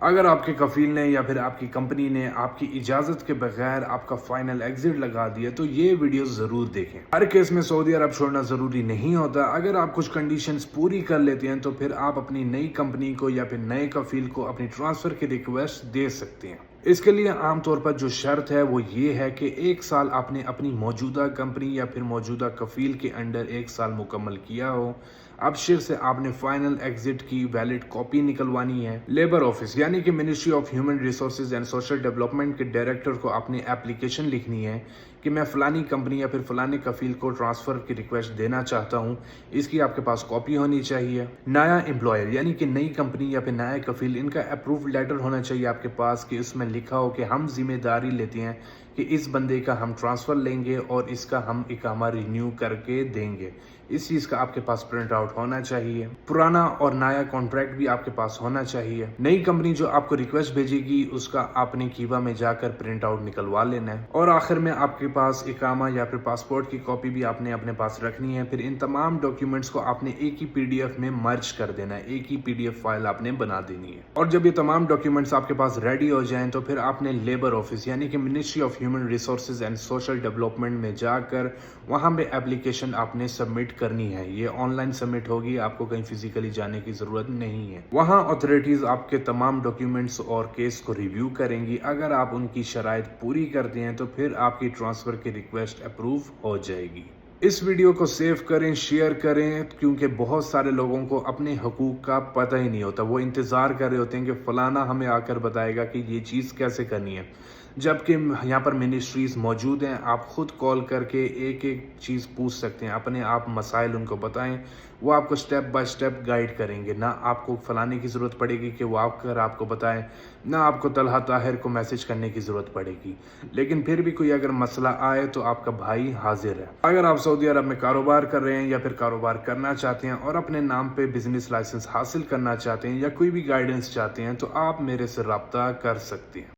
اگر آپ کے کفیل نے یا پھر آپ کی کمپنی نے آپ کی اجازت کے بغیر آپ کا فائنل ایگزٹ لگا دیا تو یہ ویڈیو ضرور دیکھیں۔ ہر کیس میں سعودی عرب چھوڑنا ضروری نہیں ہوتا۔ اگر آپ کچھ کنڈیشنز پوری کر لیتے ہیں تو پھر آپ اپنی نئی کمپنی کو یا پھر نئے کفیل کو اپنی ٹرانسفر کی ریکویسٹ دے سکتے ہیں۔ اس کے لیے عام طور پر جو شرط ہے وہ یہ ہے کہ 1 سال آپ نے اپنی موجودہ کمپنی یا پھر موجودہ کفیل کے انڈر 1 سال مکمل کیا ہو۔ ابشر سے آپ نے فائنل ایگزٹ کی ویلڈ کاپی نکلوانی ہے۔ لیبر آفس یعنی کہ ministry of human resources and social development کے ڈائریکٹر کو اپنی اپلیکیشن لکھنی ہے کہ میں فلانی کمپنی یا پھر فلانے کفیل کو ٹرانسفر کی ریکویسٹ دینا چاہتا ہوں، اس کی آپ کے پاس کاپی ہونی چاہیے۔ نیا امپلائر یعنی کہ نئی کمپنی یا پھر نیا کفیل، ان کا اپروو لیٹر ہونا چاہیے آپ کے پاس کہ اس میں لکھا ہو کہ ہم ذمہ داری لیتے ہیں کہ اس بندے کا ہم ٹرانسفر لیں گے اور اس کا ہم اقامہ رینیو کر کے دیں گے۔ اس چیز کا آپ کے پاس پرنٹ آؤٹ ہونا چاہیے۔ پرانا اور نیا کانٹریکٹ بھی آپ کے پاس ہونا چاہیے۔ نئی کمپنی جو آپ کو ریکویسٹ بھیجے گی اس کا آپ نے کیوا میں جا کر پرنٹ آؤٹ نکلوا لینا ہے۔ اور آخر میں آپ کے پاس اقامہ یا پھر پاسپورٹ کی کاپی بھی آپ نے اپنے پاس رکھنی ہے۔ پھر ان تمام ڈاکیومنٹس کو آپ نے ایک ہی PDF میں مرج کر دینا ہے، ایک ہی PDF فائل آپ نے بنا دینی ہے۔ اور جب یہ تمام ڈاکیومنٹس آپ کے پاس ریڈی ہو جائیں تو پھر آپ نے لیبر آفس یعنی کہ ministry of human resources and social development میں جا کر وہاں پہ اپلیکیشن آپ نے سبمٹ کرنی ہے۔ یہ آن لائن سبمٹ ہوگی، آپ کو کہیں فزیکلی جانے کی ضرورت نہیں ہے۔ وہاں اتھارٹیز آپ کے تمام ڈاکیومنٹس اور کیس کو ریویو کریں گی۔ اگر آپ ان کی شرائط پوری کرتے ہیں تو پھر آپ کی ٹرانسفر کی ریکویسٹ اپروو ہو جائے گی۔ اس ویڈیو کو سیو کریں، شیئر کریں، کیونکہ بہت سارے لوگوں کو اپنے حقوق کا پتہ ہی نہیں ہوتا۔ وہ انتظار کر رہے ہوتے ہیں کہ فلانا ہمیں آ کر بتائے گا کہ یہ چیز کیسے کرنی ہے، جبکہ یہاں پر منسٹریز موجود ہیں۔ آپ خود کال کر کے ایک ایک چیز پوچھ سکتے ہیں، اپنے آپ مسائل ان کو بتائیں، وہ آپ کو سٹیپ بائی سٹیپ گائیڈ کریں گے۔ نہ آپ کو فلانے کی ضرورت پڑے گی کہ وہ آپ کو بتائیں، نہ آپ کو طلحہ طاہر کو میسج کرنے کی ضرورت پڑے گی۔ لیکن پھر بھی کوئی اگر مسئلہ آئے تو آپ کا بھائی حاضر ہے۔ اگر آپ سعودی عرب میں کاروبار کر رہے ہیں یا پھر کاروبار کرنا چاہتے ہیں اور اپنے نام پہ بزنس لائسنس حاصل کرنا چاہتے ہیں یا کوئی بھی گائیڈنس چاہتے ہیں تو آپ میرے سے رابطہ کر سکتے ہیں۔